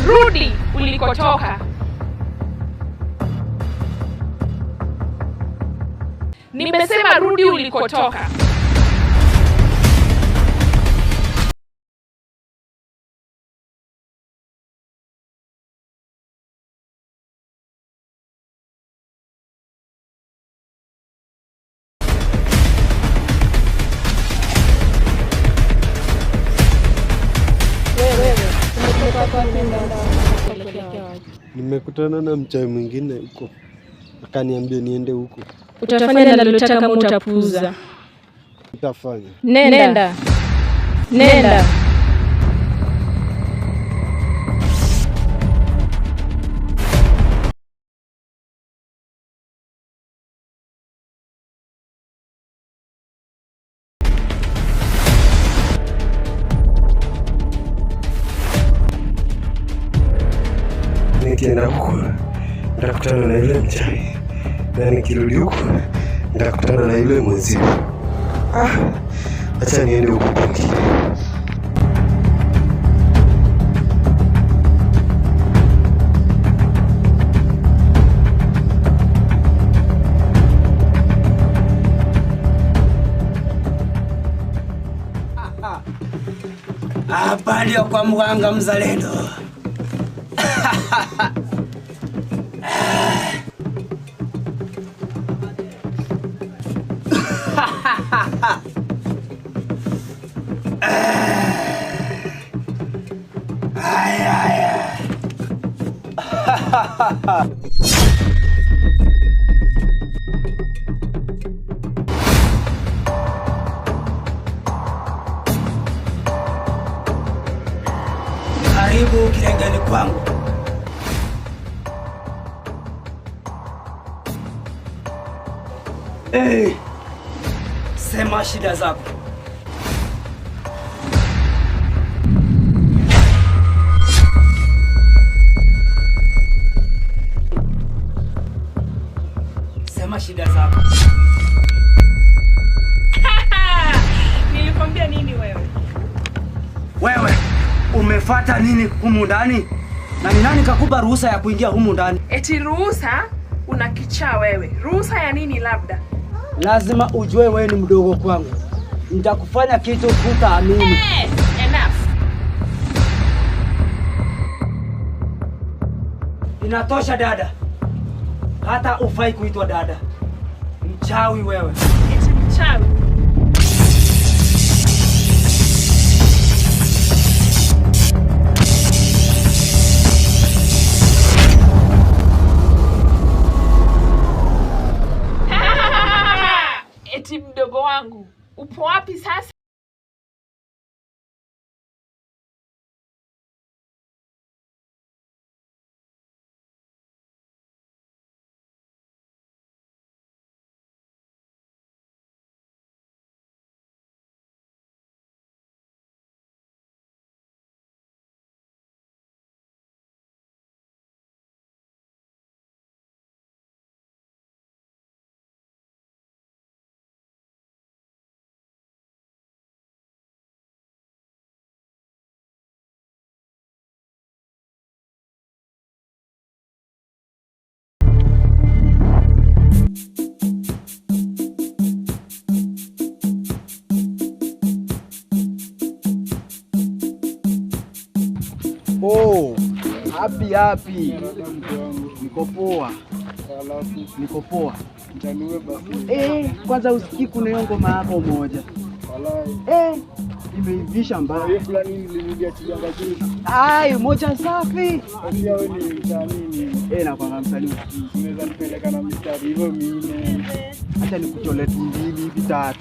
Rudi ulikotoka. Nimesema rudi ulikotoka. Nimekutana na mchawi mwingine huko. Akaniambia niende huko. Utafanya ninalotaka kama utapuuza. Nitafanya. Nenda. Nenda. Nikienda huko nitakutana na yule mchawi, na nikirudi huko nitakutana na yule mwenzio. Acha niende huko kwingine. Hapa ndio kwa mganga mzalendo. Karibu kilengeni kwangu. Sema shida zako. Sema shida zako. Nilikwambia nini wewe? Wewe umefuata nini humu ndani? Na ni nani kakupa ruhusa ya kuingia humu ndani? Eti ruhusa? Una kichaa wewe. Ruhusa ya nini labda? Lazima ujue wewe ni mdogo kwangu. Nitakufanya kitu hutaamini. Enough. Inatosha dada. Hata ufai kuitwa dada. Mchawi wewe. Eti mchawi? Eti mdogo wangu, upo wapi sasa? Oh, happy. Niko poa. Niko poa. Kwanza usikii kuna hiyo ngoma hapo moja. Imeivisha mbaya. Hiyo fulani nilirudia chijanga juzi. Moja safi. Pia wewe ni mtanini. Na kwa msanii unaweza nipeleka na mistari hivyo mimi. Acha nikuchole tu 2 hivi 3.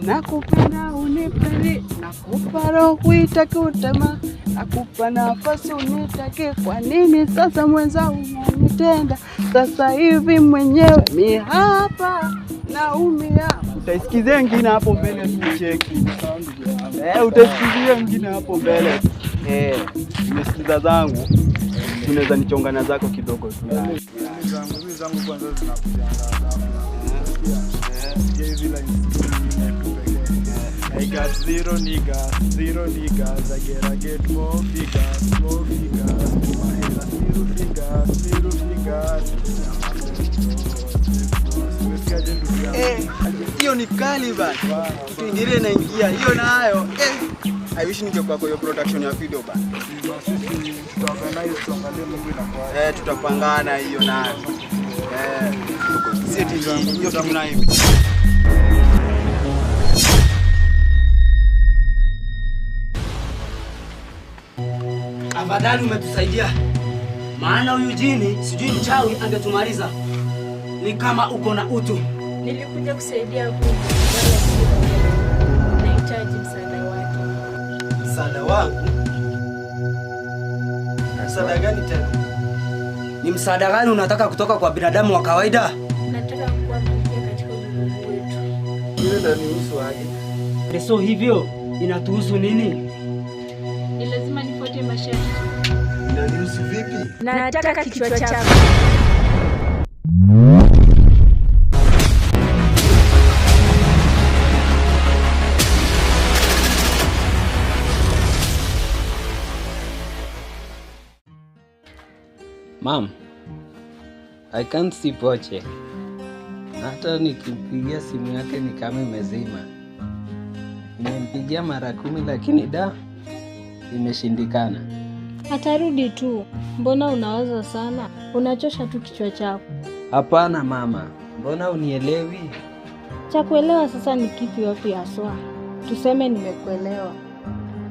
Nakupenda unipende, nakupa roho uitake utema, nakupa nafasi unitake, kwa nini sasa mwenzangu unanitenda? Sasa hivi mwenyewe mi hapa naumia. Utaisikize wengine hapo mbele tucheki. Utaisikize wengine hapo mbele. Nimesikiza zangu. Tunaweza nichongana zako kidogo tu. Mimi zangu kwanza zinakujangaza. Hivi la I got zero niggas, I get more figures. My head zero figures. Hiyo ni kali bana. Kitu ingine inaingia. Hiyo nayo. I wish ningekuwa kwa hiyo production ya video bana. Sisi tutaorganize tuangalie Mungu inakuwa. Tutapangana hiyo nayo. Sisi hiyo tuna hivi. Afadhali umetusaidia. Maana huyu jini sijui mchawi angetumaliza. Ni kama uko na utu. Nilikuja kusaidia huyu. Nahitaji msaada wake. Msaada wangu? Msaada gani tena? Ni msaada gani unataka kutoka kwa binadamu wa kawaida? Nataka kuwa mmoja katika ulimwengu wetu. Ile inanihusu aje? So hivyo inatuhusu nini? Ni lazima nifuate masharti. Inanihusu vipi? Nataka kichwa chako. Mom, I can't see Poche. Hata nikipigia simu yake ni kama imezima. Nimempigia mara 10 lakini imeshindikana. Atarudi tu. Mbona unawaza sana? Unachosha tu kichwa chako. Hapana mama, mbona unielewi? Cha kuelewa sasa ni kipi wapi haswa? Tuseme nimekuelewa.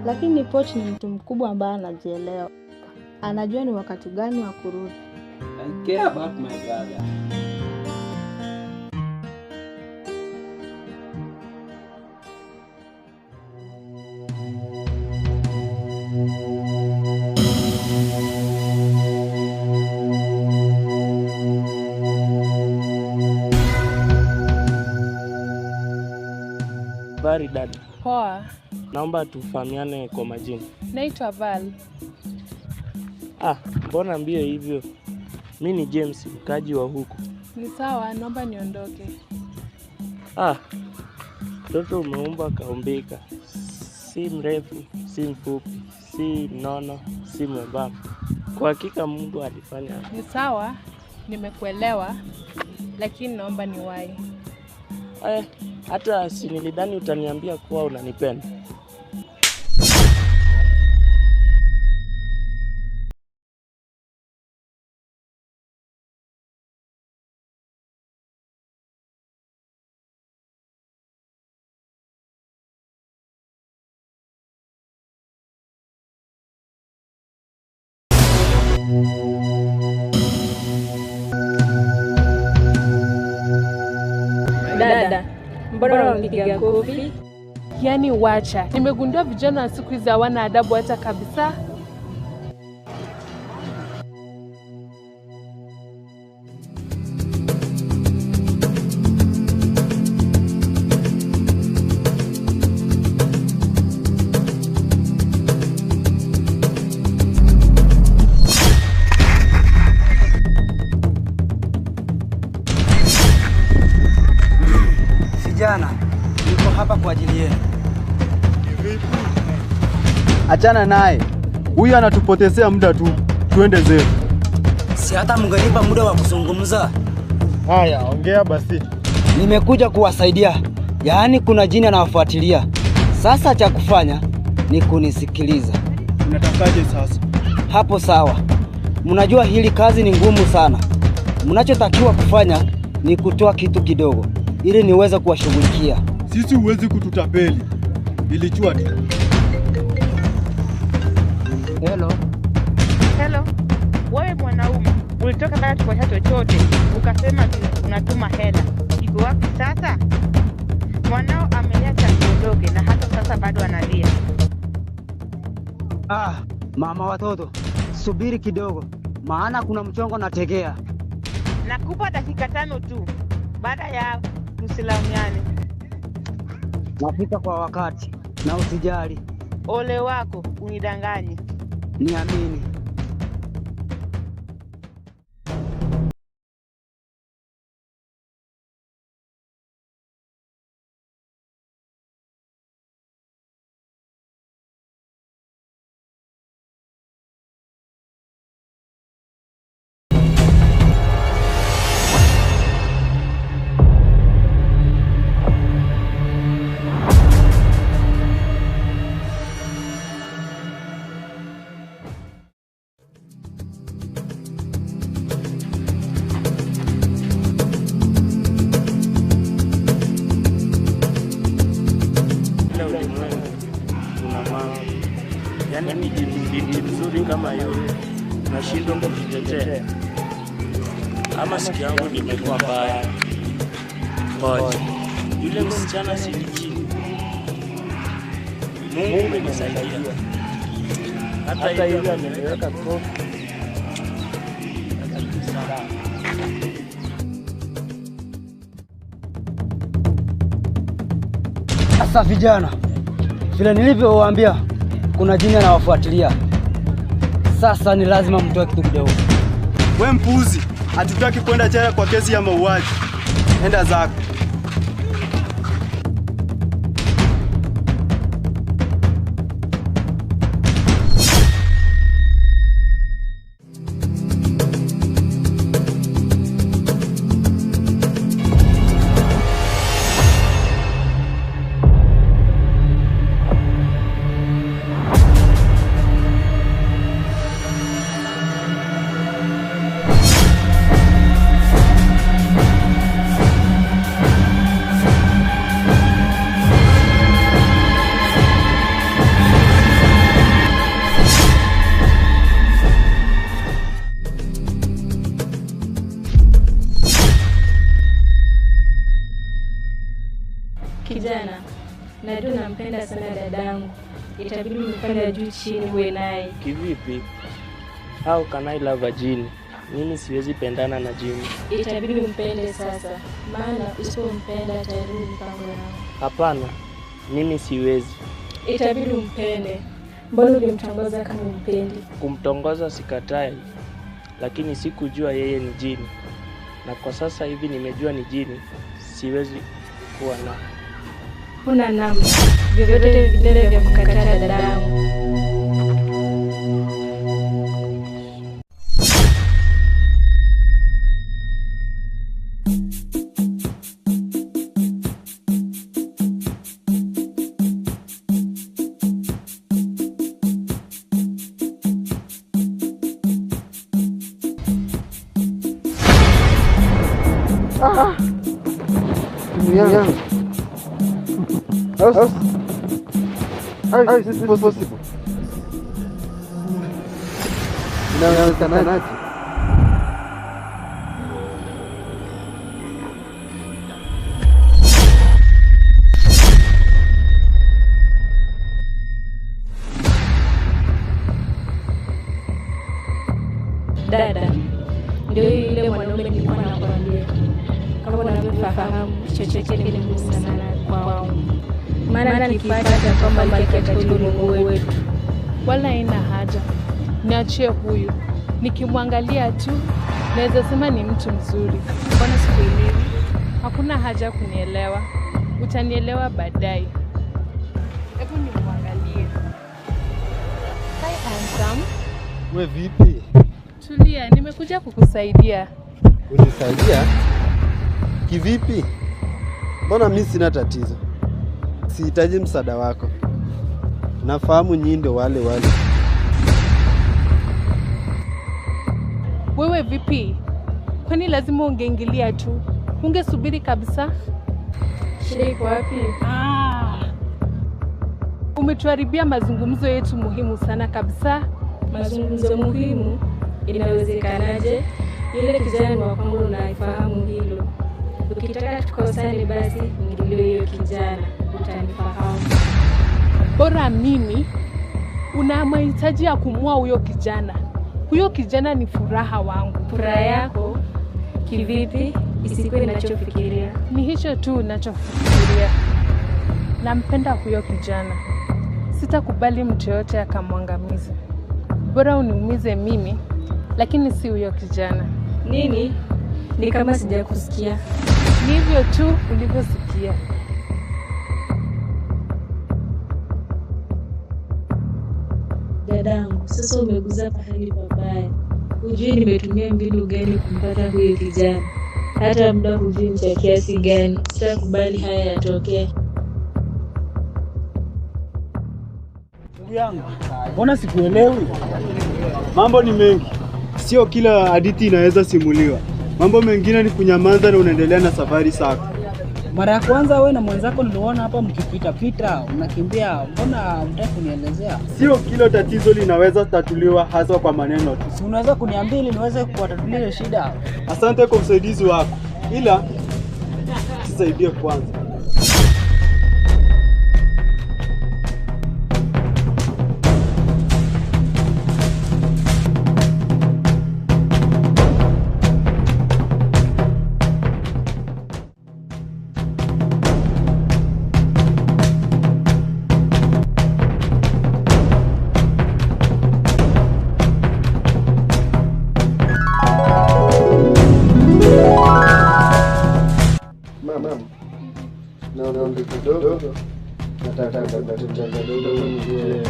Lakini Poch ni mtu mkubwa ambaye anajielewa. Anajua ni wakati gani wa kurudi. I care about my brother. Habari dada. Poa. Naomba tufahamiane kwa majina. Naitwa Val. Mbona mbio hivyo? Mimi ni James, mkaji wa huku. Ni sawa, naomba niondoke. Mtoto umeumba kaumbika. Si mrefu, si mfupi, si nono, si mwembamba. Kwa hakika Mungu alifanya. Ni sawa, nimekuelewa, lakini naomba niwahi. Hata si nilidhani utaniambia kuwa unanipenda. Dada, mbona unapiga kofi? Yaani wacha. Nimegundua vijana wa siku hizi hawana adabu hata kabisa. Vijana, niko hapa kwa ajili yenu. Achana naye. Huyu anatupotezea muda tu. Twende zetu. Si hata mngenipa muda wa kuzungumza. Haya, ongea basi. Nimekuja kuwasaidia. Yaani kuna jini anawafuatilia. Sasa cha kufanya ni kunisikiliza. Unatakaje sasa? Hapo sawa. Mnajua hili kazi ni ngumu sana. Mnachotakiwa kufanya ni kutoa kitu kidogo ili niweze kuwashughulikia. Sisi huwezi kututapeli. Nilijua tu. Hello. Hello. Wewe mwanaume ulitoka kaya tukosha chochote ukasema unatuma hela. Iko wapi sasa? Mwanao ameliacha kiondoke na hata sasa bado analia. Mama watoto, subiri kidogo, maana kuna mchongo nategea. Nakupa dakika 5 tu, baada ya tusilaumiane. Nafika kwa wakati na usijali. Ole wako unidanganye. Niamini. Yaani binti mzuri kama yule nashindwa kujitetea, ama siku yangu nimekuwa mbaya. Ngoja, yule msichana silijini. Mungu umenisaidia, hata hivyo ameniweka kofi. Sasa vijana, vile nilivyowaambia kuna jini anawafuatilia. Sasa ni lazima mtoe kitu kidogo. We mpuzi, hatutaki kwenda jela kwa kesi ya mauaji. Enda zako. Kijana, najua nampenda sana dadangu. Itabidi nifanye juu chini uwe naye. Kivipi? How can I love a jini? Mimi siwezi pendana na jini. Itabidi umpende sasa, maana usipompenda atarudi mpango wao. Hapana, mimi siwezi. Itabidi umpende. Mbona ulimtongoza kama umpendi? Kumtongoza sikatai, lakini sikujua yeye ni jini. Na kwa sasa hivi nimejua ni jini, siwezi kuwa na. Huna namna. Vyovyote vile vya kukataa dadangu. How is this possible? Inawezekanaje? Dada, ndio yule mwanaume nilikuwa nakwambia. Kama unavyofahamu, chochote ni muhimu sana kwangu. Maana nikipata kwamba katika ulimwengu wetu. Wala haina haja. Niachie huyu. Nikimwangalia tu naweza sema ni mtu mzuri. Mbona sikuelewi? Hakuna haja kunielewa. Utanielewa baadaye. Hebu nimwangalie. Hi handsome. We vipi? Tulia, nimekuja kukusaidia. Unisaidia? Kivipi? Mbona mimi sina tatizo. Sihitaji msaada wako. Nafahamu nyinyi ndio wale. Wewe vipi? Kwani lazima ungeingilia tu? Ungesubiri kabisa? Shida iko wapi? Umetuharibia mazungumzo yetu muhimu sana kabisa. Mazungumzo muhimu? Inawezekanaje? Yule kijana ni wa kwangu, unaifahamu hilo. Ukitaka tukosane, basi ngilio hiyo kijana, utanifahamu. Bora mimi, una mahitaji ya kumua huyo kijana. Huyo kijana ni furaha wangu. Furaha yako kivipi? Isikuwe ninachofikiria. Ni hicho tu ninachofikiria. Nampenda huyo kijana. Sitakubali mtu yote akamwangamize. Bora uniumize mimi, lakini si huyo kijana. Nini? Ni kama sijakusikia. Ni hivyo tu ulivyosikia. Dadangu, sasa umeguza pahali pabaya. Hujui nimetumia mbinu gani kumpata huyo kijana. Hata muda hujui ni cha kiasi gani. Sitakubali haya yatokee. Ndugu yangu, mbona sikuelewi? Mambo ni mengi. Sio kila hadithi inaweza simuliwa. Mambo mengine ni kunyamaza na unaendelea na safari zako. Mara ya kwanza wewe na mwenzako niliona hapa mkipita pita, unakimbia. Mbona hutaki kunielezea? Sio kila tatizo linaweza tatuliwa hasa kwa maneno tu. Si unaweza kuniambia ili niweze kuwatatulia shida? Asante kwa usaidizi wako. Ila tusaidie kwanza. Naomba kidogo. Nataka kukuta kidogo nje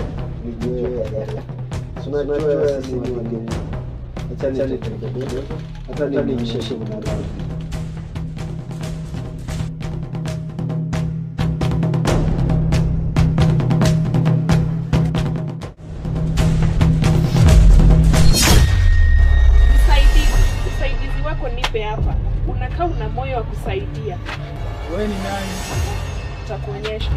nijue. Tunajua sisi ni wageni. Acha kidogo. Hata nimesheshe mwanangu. Usaidizi wako nipe hapa. Unakaa una moyo wa kusaidia. Wewe ni nani? Nitakuonyesha.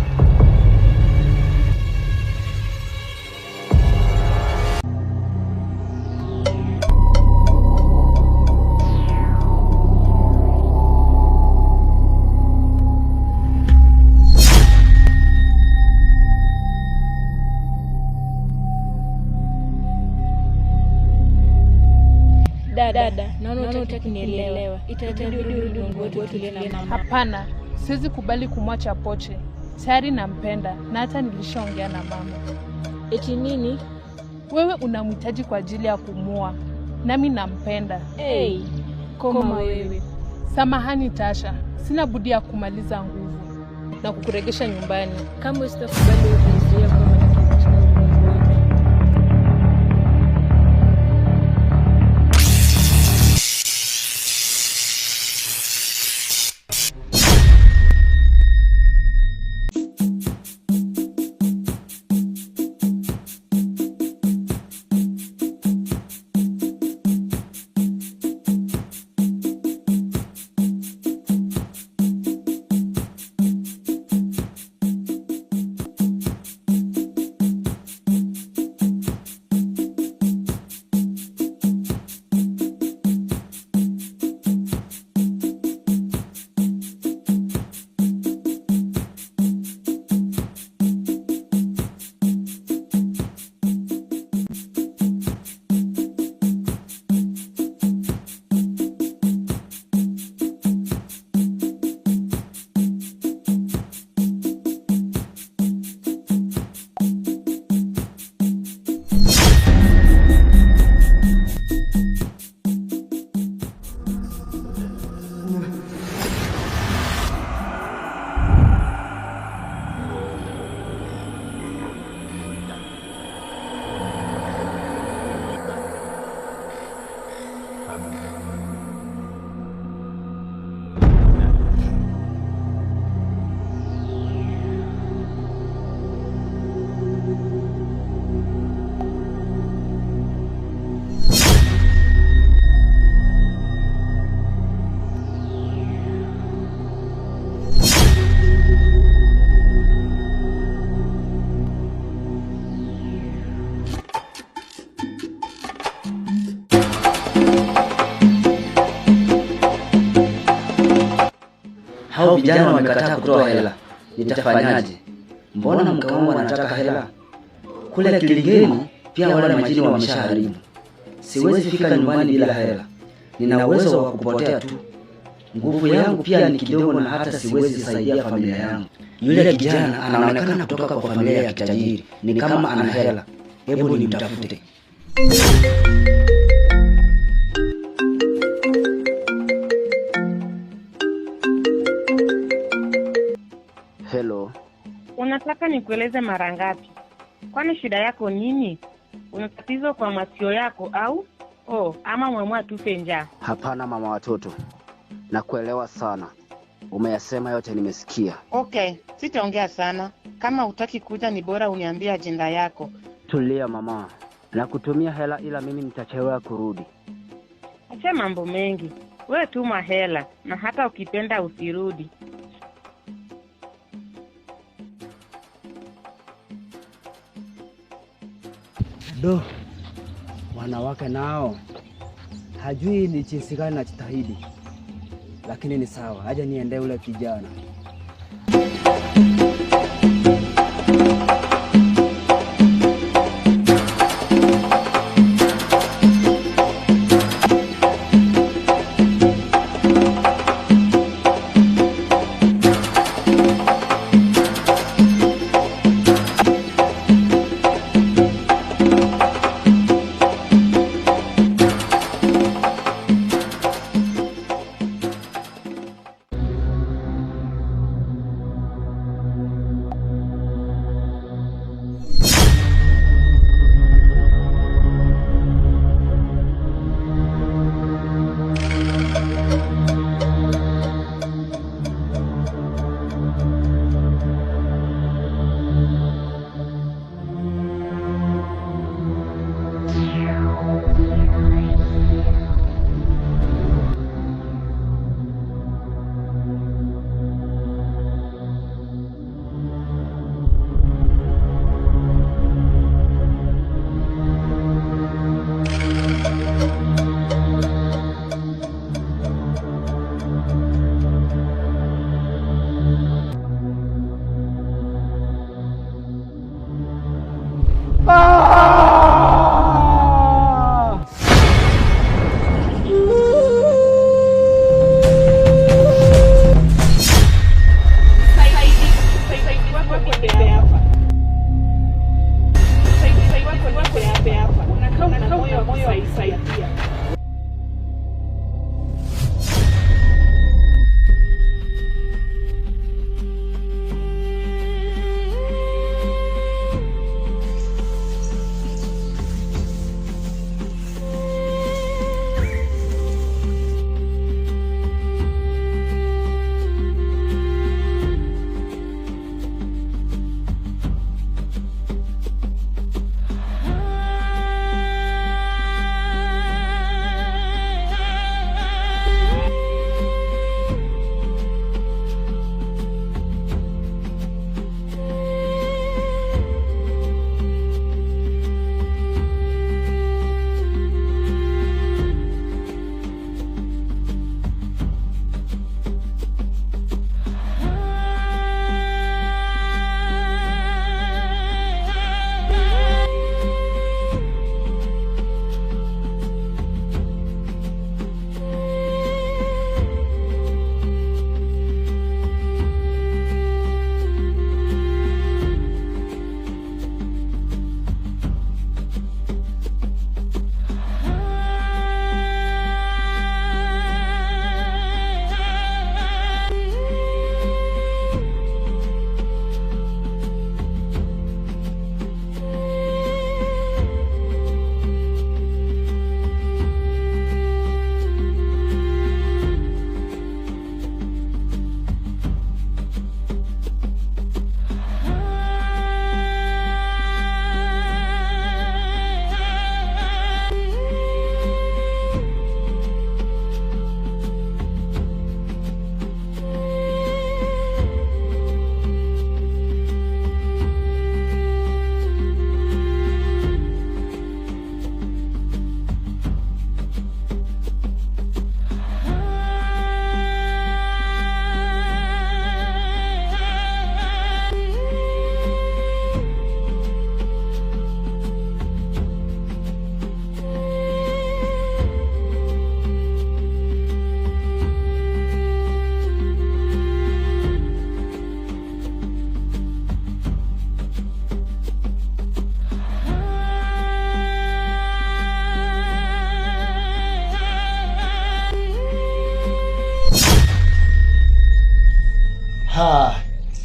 Dada, naona unataka nielewa. Itabidi urudi wetu tulie na mama. Hapana, siwezi kubali kumwacha Poche. Tayari nampenda na hata nilishaongea na mama. Eti nini? Wewe unamhitaji kwa ajili ya kumua. Nami nampenda. Hey, koma wewe. Samahani Tasha, sina budi ya kumaliza nguvu na kukuregesha nyumbani. Kama usitakubali ukizuia kama hao vijana wamekataa kutoa hela. Nitafanyaje? Mbona mke wangu anataka hela? Kule Kilingeni pia wale majini wameshaharibu. Siwezi fika nyumbani bila hela. Nina uwezo wa kupotea tu. Nguvu yangu pia ni kidogo na hata siwezi saidia familia yangu. Yule kijana anaonekana kutoka kwa familia ya kitajiri. Ni kama ana hela. Hebu nimtafute. Hello. Unataka nikueleze mara ngapi? Kwani shida yako nini? Una tatizo kwa masikio yako au? Ama umeamua tufe njaa? Hapana mama watoto. Nakuelewa sana. Umeyasema yote nimesikia. Okay, sitaongea sana. Kama hutaki kuja ni bora uniambie ajenda yako. Tulia mama. Nakutumia hela ila mimi nitachelewa kurudi. Acha mambo mengi. Wewe tuma hela na hata ukipenda usirudi. Do, wanawake nao hajui ni jinsi gani najitahidi, lakini ni sawa, haja niende ule kijana.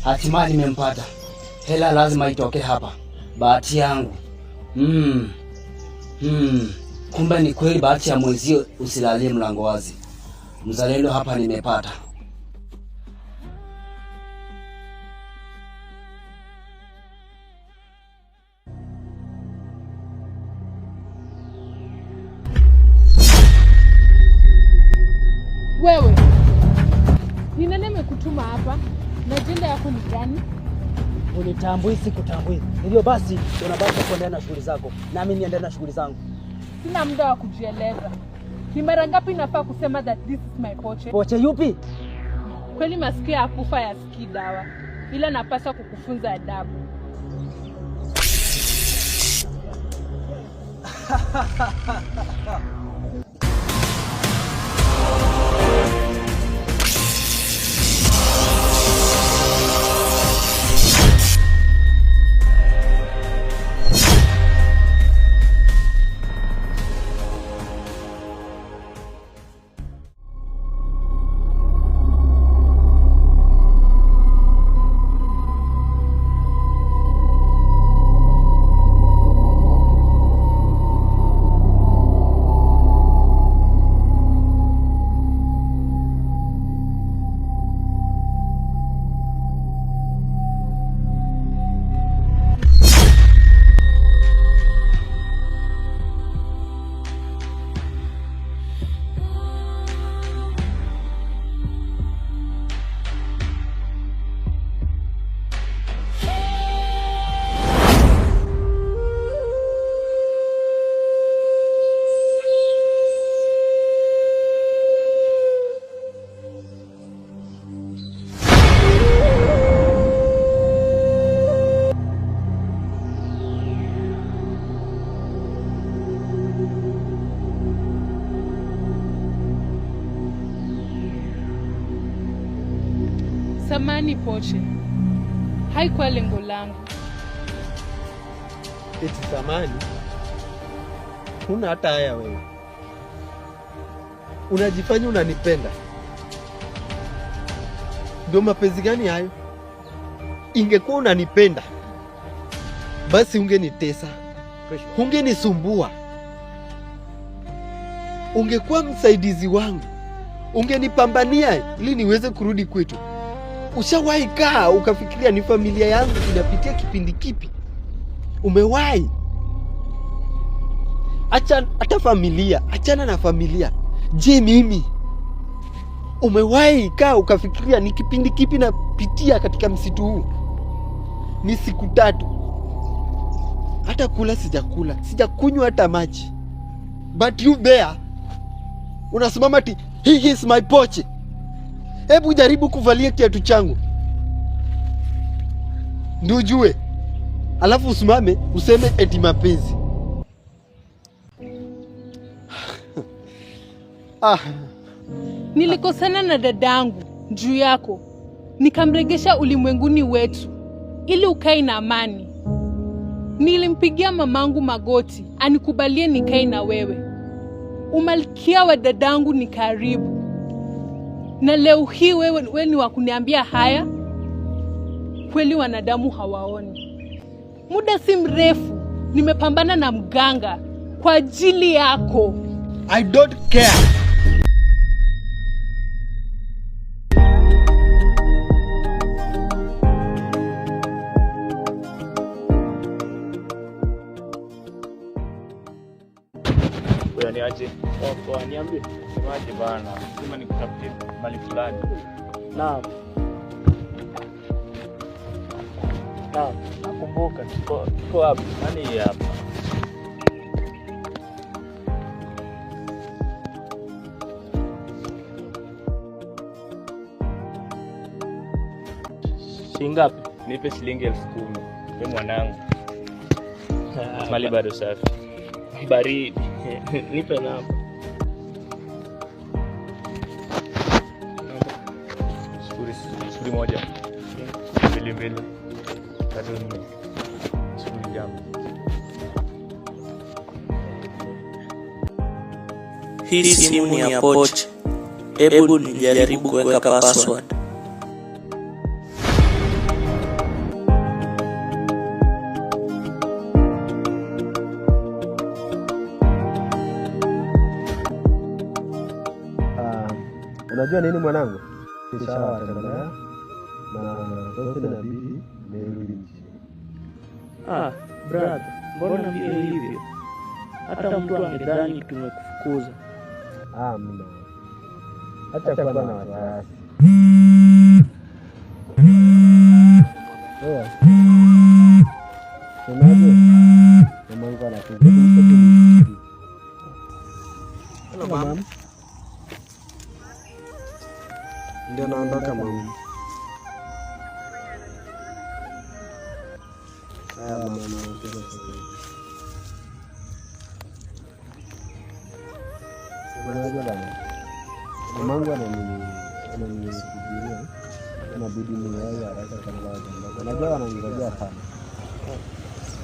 Hatimaye nimempata. Hela lazima itoke hapa. Bahati yangu. Kumbe ni kweli bahati ya mwezio usilalie mlango wazi. Mzalendo hapa nimepata. Wewe, ni nani amekutuma hapa? Na ajenda yako ni gani? Unitambui sikutambui. Hivyo basi unabaki kuendelea na shughuli zako. Na mimi niendelee na shughuli zangu. Sina muda wa kujieleza. Ni mara ngapi nafaa kusema that this is my poche? Poche yupi? Kweli masikio ya kufa yasikii dawa. Ila napaswa kukufunza adabu. Samani poche. Haikuwa lengo langu. Eti samani? Huna hata haya wewe. Unajifanya unanipenda. Ndio mapenzi gani hayo? Ingekuwa unanipenda, basi ungenitesa. Ungenisumbua. Ungekuwa msaidizi wangu. Ungenipambania ili niweze kurudi kwetu. Ushawahi kaa ukafikiria ni familia yangu inapitia kipindi kipi? Umewahi? Achana na familia. Je, mimi? Umewahi kaa ukafikiria ni kipindi kipi napitia katika msitu huu? Ni siku 3. Hata kula sijakula, sijakunywa hata maji. But you there, unasimama ati he is my poche. Hebu jaribu kuvalia kiatu changu ndio ujue, alafu usimame useme eti mapenzi. Nilikosana na dadangu juu yako, nikamregesha ulimwenguni wetu ili ukae na amani. Nilimpigia mamangu magoti anikubalie nikae na wewe. Umalkia wa dadangu ni karibu. Na leo hii wewe ni wa kuniambia haya? Kweli wanadamu hawaoni. Muda si mrefu nimepambana na mganga kwa ajili yako. I don't care. Niaje? Kwa niambie. Semaje bana? Sema nikutafutie mali fulani. Naam. Nakumbuka tuko hapa. Nani hapa? Shingapi? Nipe shilingi 10,000. Wewe mwanangu. Mali bado safi. Baridi. Nipe namba. 01 22 34 0. Hii simu ni ya poche. Hebu nijaribu kuweka password. Unajua nini mwanangu? Nishawatembelea na Tosi na bibi merudi nchini. Brother, mbona vile hivyo? Hata mtu angedhani tumekufukuza. Amna. Acha kuwa na wasiwasi. Unaje? Mungu anakubariki. Hello mama. Ndio naondoka mama. Mama. Unajua bana. Mamangu ananifikiria. Inabidi niwahi haraka kabla hajaondoka. Unajua wananingojea sana.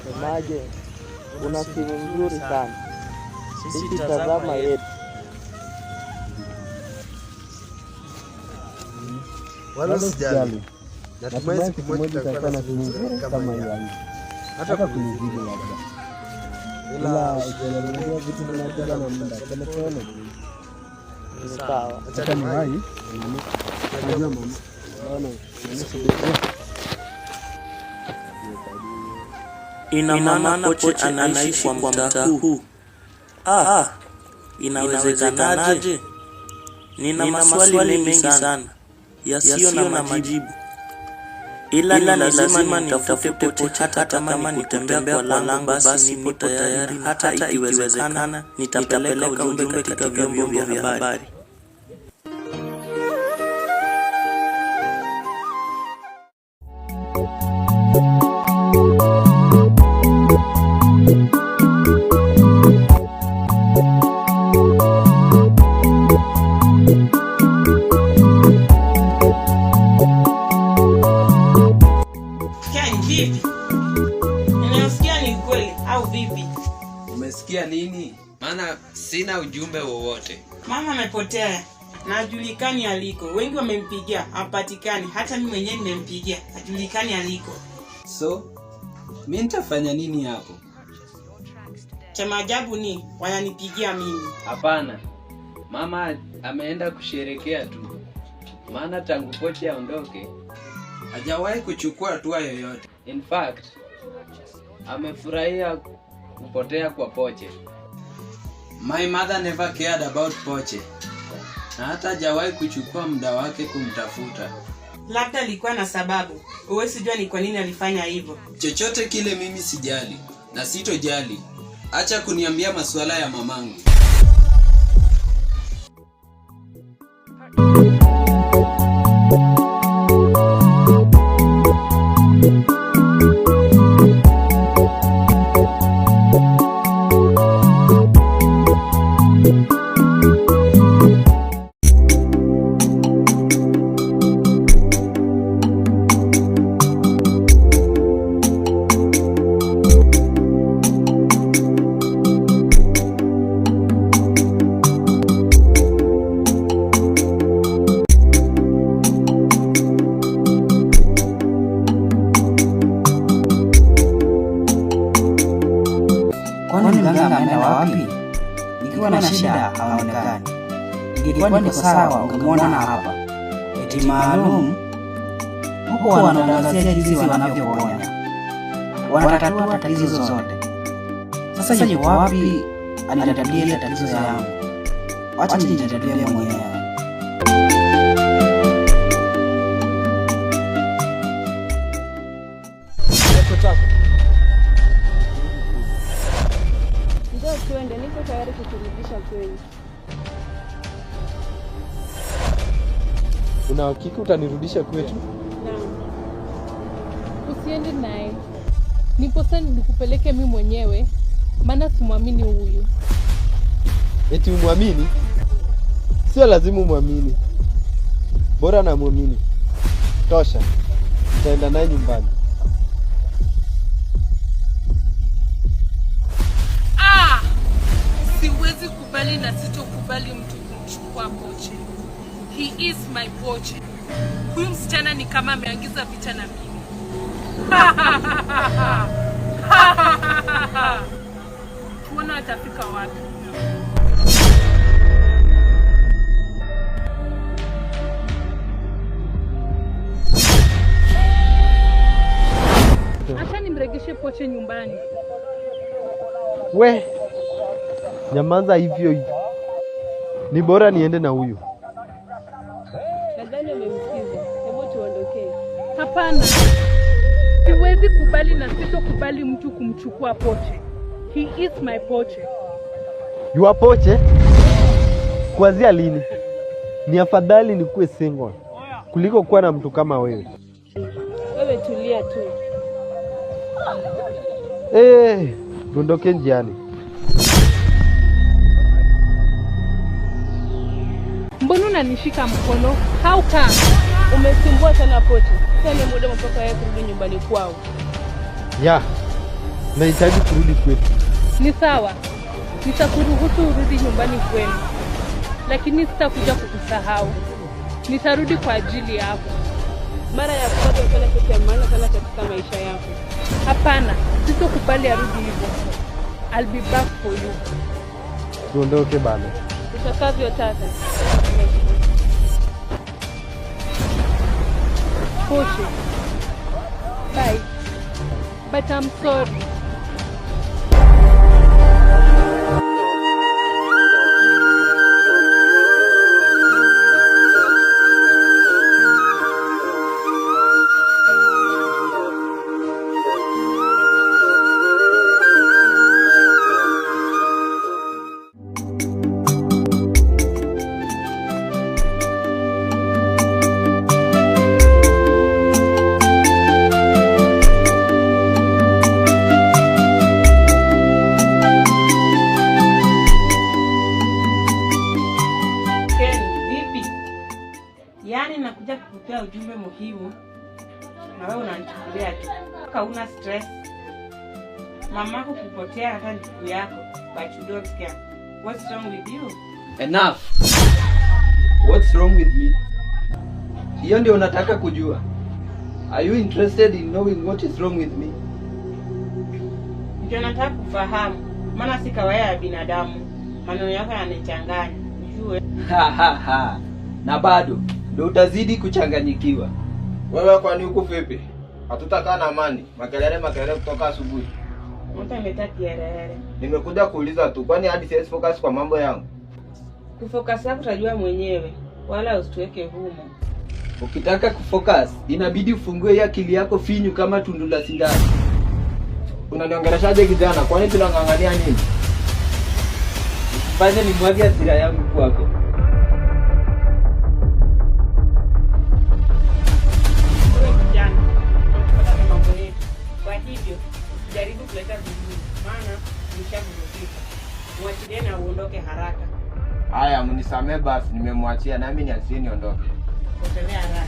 Semaje? Una simu nzuri sana. Sisi tazama yetu. Wala sijali. Natumai siku moja tutakuwa na simu nzuri kama hiyo yangu. Hata kunizidi labda. Ila ukiangalia vitu vinajala na muda. Polepole. Sawa. Acha niwahi. Unajua mama. Naona nimesubiri. Ina maana Pochi anaishi kwa mtaa huu. Inawezekanaje? Nina maswali mengi sana yasiyo na majibu. Ila ni lazima nitafute Pochi hata kama nitembea kwa lango basi nipo tayari hata ikiwezekana nitapeleka ujumbe katika vyombo vya habari. Umesikia nini? Maana sina ujumbe wowote. Mama amepotea na hajulikani aliko. Wengi wamempigia, hapatikani. Hata mimi mwenyewe nimempigia, hajulikani aliko. So, mimi nitafanya nini hapo? Cha maajabu ni wananipigia mimi. Hapana. Mama ameenda kusherekea tu. Maana tangu Pochi aondoke, hajawahi kuchukua hatua yoyote. In fact, amefurahia kupotea kwa Pochi. My mother never cared about Pochi. Na hata hajawahi kuchukua muda wake kumtafuta. Labda alikuwa na sababu. Huwezi jua ni kwa nini alifanya hivyo. Chochote kile mimi sijali na sitojali. Acha kuniambia masuala ya mamangu. Kwani mganga ameenda wapi? Nikiwa na shida haonekani. Ingekuwa niko sawa ungemwona hapa. Eti maalum huko wanaangazia jinsi wanavyoponya. Wanatatua tatizo zote. Sasa yuko wapi anatatulia tatizo yangu? Acha nijitatulie mwenyewe. Ndio tuende, niko tayari kukurudisha kweli. Una hakika utanirudisha kwetu? Naam. Usiende naye. Niposa nikupeleke mimi mwenyewe, maana simwamini huyu. Eti umwamini? Sio lazima umwamini. Bora na muamini. Tosha. Tutaenda naye nyumbani. Siwezi kubali na sitokubali mtu kumchukua Pochi. He is my Pochi. Huyu msichana ni kama ameangiza vita na mimi. Tuona atafika wapi. Poche nyumbani. We, nyamaza hivyo. Ni bora niende na huyu. Nadhani umemsikiza. Hebu tuondokee. Hapana. Siwezi kubali na sitokubali mtu kumchukua Poche. He is my Poche. You are Poche? Kuanzia lini? Ni afadhali nikuwe single kuliko kuwa na mtu kama wewe. Wewe tulia tu. Tuondoke njiani. Mbona unanishika mkono? How come? Umesumbua sana Poche. Sasa ni muda mpaka yeye kurudi nyumbani kwao. Nahitaji kurudi kwetu. Ni sawa. Nitakuruhusu urudi nyumbani kwenu. Lakini sitakuja kukusahau. Nitarudi kwa ajili yako. Mara ya kwanza ukala kitu ya maana sana katika maisha yako. Hapana, sitokubali arudi hivyo. I'll be back for you. Tuondoke bana. Utakavyotaka. Poche. Bye. But I'm sorry. Nakuja kukupea ujumbe muhimu na wewe unanichukulia tu. Hauna stress. Mamako kupotea hata ndugu yako, but you don't care. What's wrong with you? Enough. What's wrong with me? Hiyo ndio unataka kujua. Are you interested in knowing what is wrong with me? Ndio nataka kufahamu. Maana si kawaida ya binadamu. Maneno yako yananichanganya. Ujue. Na bado ndio utazidi kuchanganyikiwa. Wewe kwani uko vipi? Hatutakaa na amani. Makelele kutoka asubuhi. Mtu ametaka kielele. Nimekuja kuuliza tu, kwani hadi siwezi focus kwa mambo yangu? Kufocus yako utajua mwenyewe, wala usituweke humo. Ukitaka kufocus, inabidi ufungue akili yako finyu kama tundu la sindano. Unaniongeleshaje kijana? Kwani tunang'ang'ania nini? Usifanye nimwage hasira yangu kwako. Jaribu kuleta vizuri, maana nishavurugika. Mwachilie na uondoke haraka. Haya, mnisamee basi, nimemwachia nami niachie niondoke. Potelea haraka.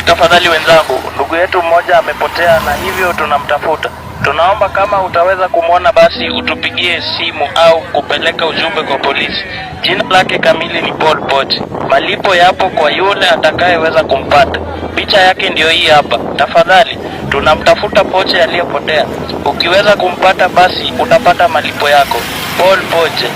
Tafadhali wenzangu, ndugu yetu mmoja amepotea na hivyo tunamtafuta. Tunaomba kama utaweza kumwona basi utupigie simu au kupeleka ujumbe kwa polisi. Jina lake kamili ni Paul Poche. Malipo yapo kwa yule atakayeweza kumpata. Picha yake ndio hii hapa. Tafadhali, tunamtafuta Poche aliyepotea. Ukiweza kumpata basi utapata malipo yako. Paul Poche.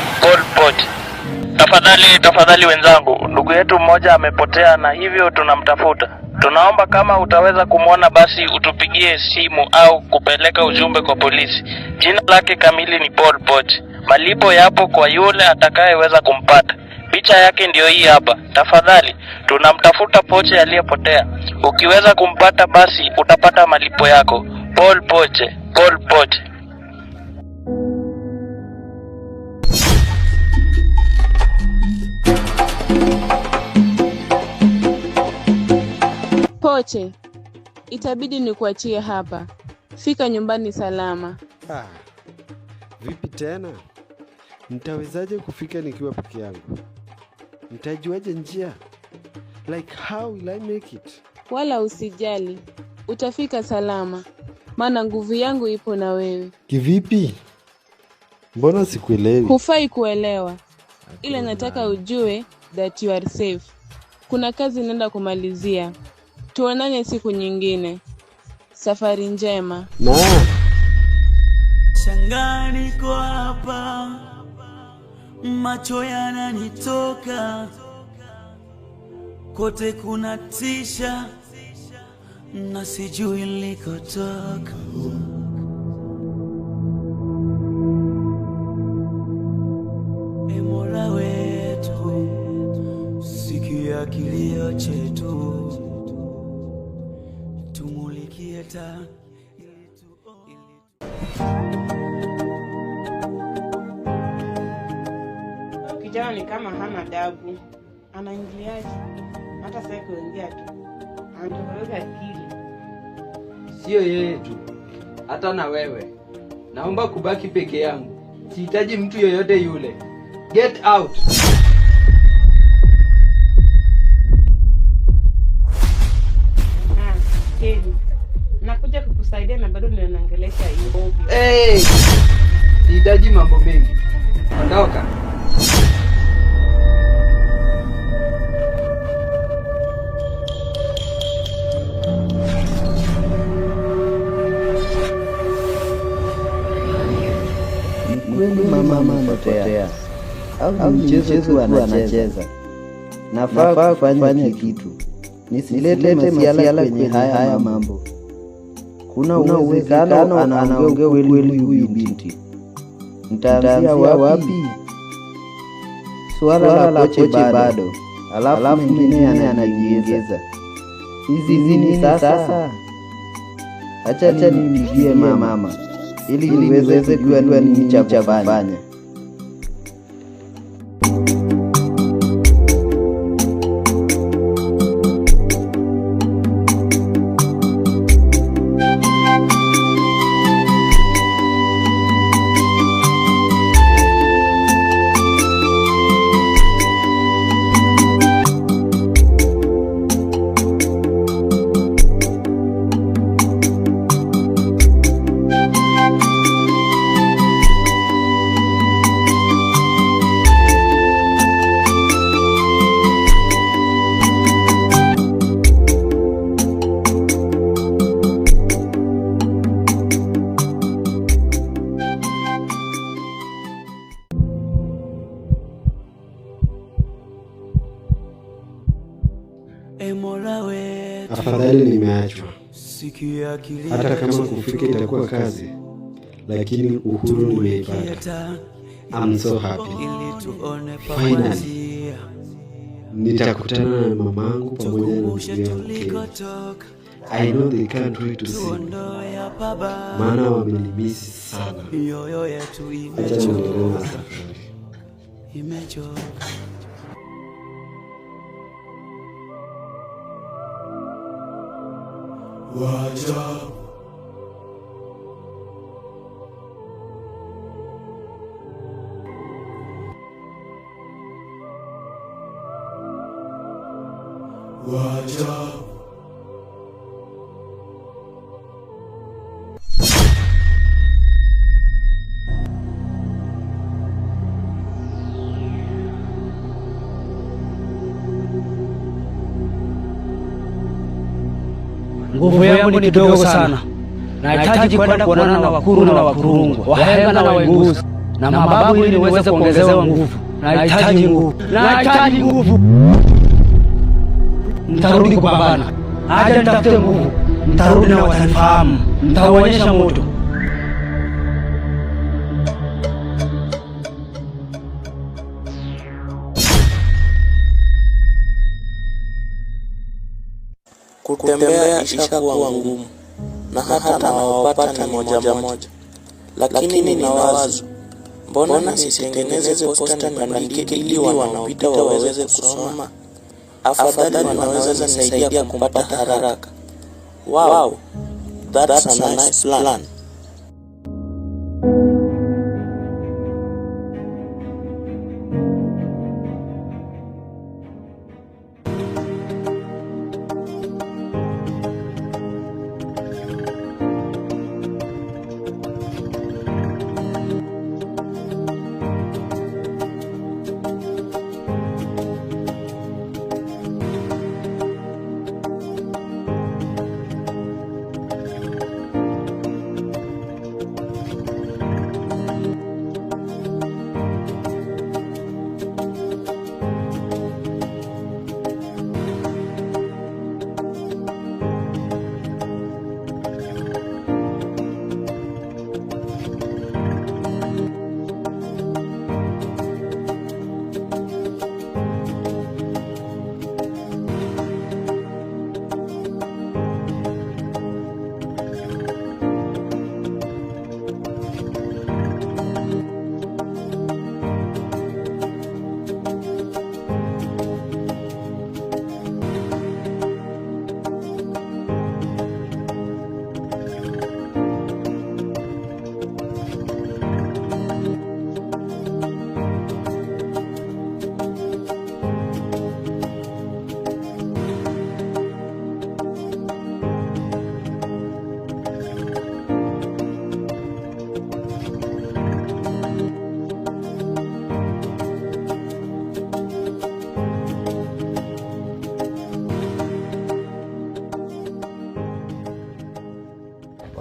Tafadhali wenzangu, ndugu yetu mmoja amepotea na hivyo tunamtafuta. Tunaomba kama utaweza kumwona basi utupigie simu au kupeleka ujumbe kwa polisi. Jina lake kamili ni Paul Poche. Malipo yapo kwa yule atakayeweza kumpata. Picha yake ndio hii hapa. Tafadhali, tunamtafuta Poche aliyepotea. Ukiweza kumpata basi utapata malipo yako. Paul Poche. Poche, itabidi nikuachie hapa. Fika nyumbani salama. Vipi tena? Nitawezaje kufika nikiwa peke yangu? Nitajuaje njia? Like how will I make it? Wala usijali. Utafika salama. Maana nguvu yangu ipo na wewe. Kivipi? Mbona sikuelewi? Hufai kuelewa. Ila nataka ujue that you are safe. Kuna kazi nenda kumalizia. Tuonane siku nyingine. Safari njema. Shangani kwa hapa macho yananitoka, kote kuna tisha na sijui nilikotoka. E Mola wetu, sikia kilio chetu, tumulikie taa. Kijana ni kama hana adabu, anaingiliaje? Hata sasa kuongea tu anatoroka akili. Sio yeye tu, hata na wewe. Naomba kubaki peke yangu, sihitaji mtu yoyote yule. Get out. Keni, nakuja kukusaidia na bado ninaongelesha hiyo. Hey! Sihitaji mambo mengi. Ondoka. Kweli mama amepotea au mchezo tu anacheza? Nafaa kufanya kitu, nisilete masiala kwenye haya mambo. Kuna uwezekano anaongea kweli huyu binti. Nitaanzia wapi? Swala la koche bado, alafu mwingine anajieleza. Hizi nini sasa? Acha nimpigie mama ili niweze kujua nini cha kufanya. Afadhali nimeachwa, hata kama kufika itakuwa kazi, lakini uhuru nimeipata. I'm so happy. Finally nitakutana na mamangu pamoja na ndugu yangu Keni. I know they can't wait to see me, maana wamenimisi sana. Acha niendelee na safari. Wajab. Wajab. Nguvu yangu ni kidogo sana. Nahitaji kwenda kuonana na wakuru na wakurungwa, wahenga na waenguzi na mababu ili niweze kuongezewa nguvu. Nahitaji nguvu. Mtarudi kupambana. Aje nitafute nguvu. Mtarudi na watanifahamu. Mtaonyesha moto. Kutembea ishakuwa ngumu na hata nawapata ni moja moja, lakini nina wazo, mbona nisitengeneze posta nibandike ili wanaopita waweze kusoma? Afadhali wanaweza nisaidia kumpata haraka. Wow, that's a nice plan.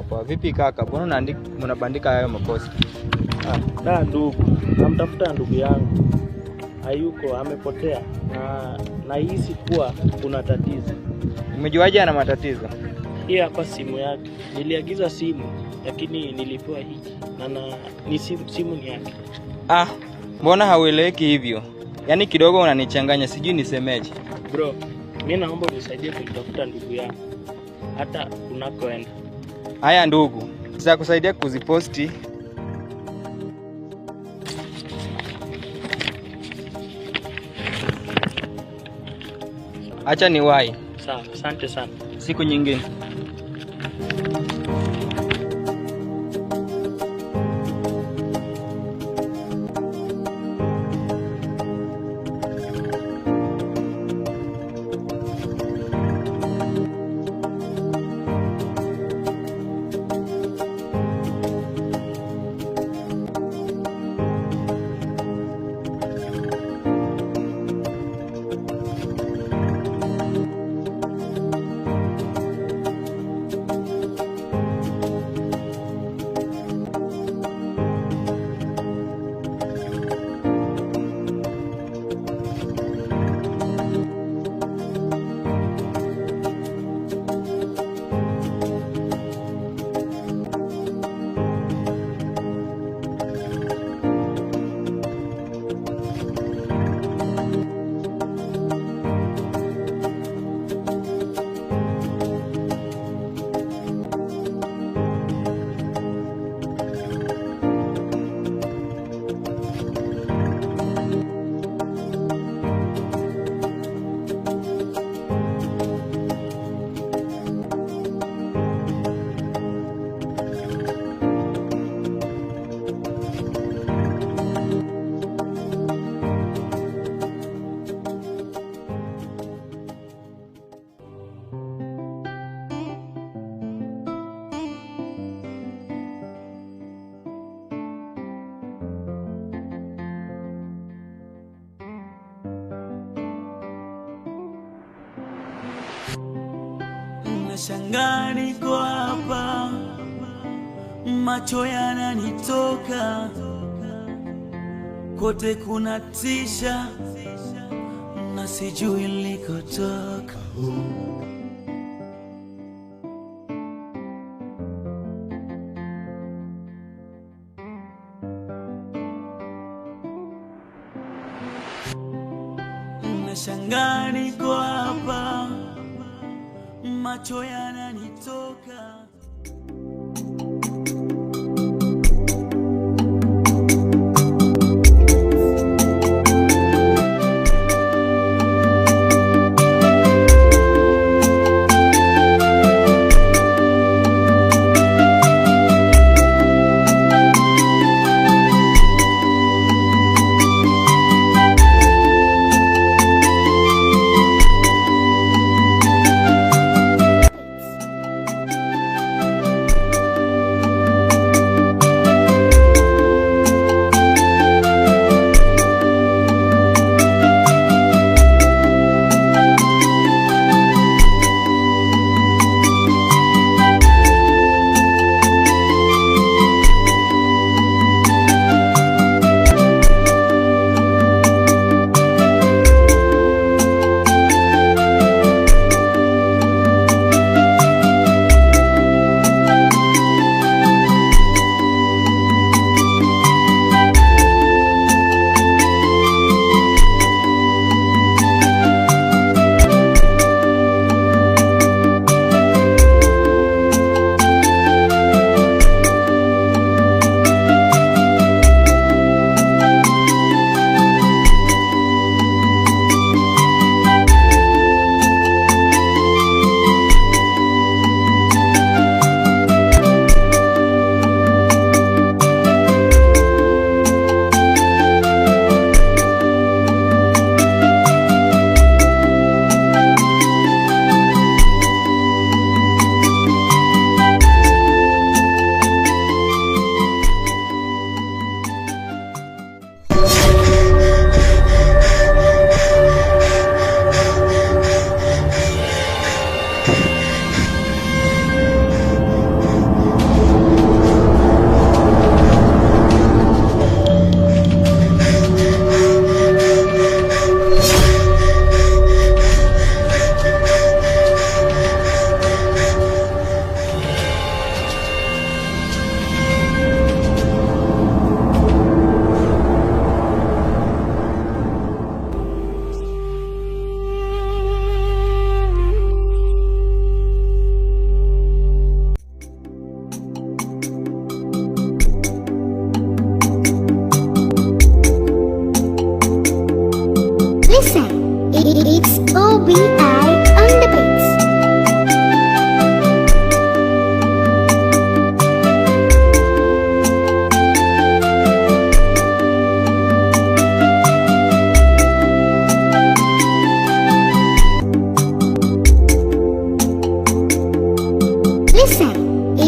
Poa. Vipi kaka? Mbona unabandika hayo makosa? Da ndugu, namtafuta ndugu yangu. Hayuko, amepotea. Na nahisi kuwa kuna tatizo. Umejuaje ana matatizo? Hii hapa simu yake. Niliagiza simu lakini nilipewa hiki. Ni simu ni yake. Mbona haueleweki hivyo? Yaani kidogo unanichanganya, sijui nisemeje. Bro, mimi naomba unisaidie kumtafuta ndugu yangu. Hata unakoenda. Haya ndugu, nitakusaidia kuziposti. Acha niwahi. Sawa, asante sana. Siku nyingine. Nashangaa niko hapa, macho yananitoka, kote kuna tisha na sijui nilikotoka. Nashangaa niko hapa, macho yananitoka.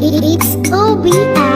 It's OBS.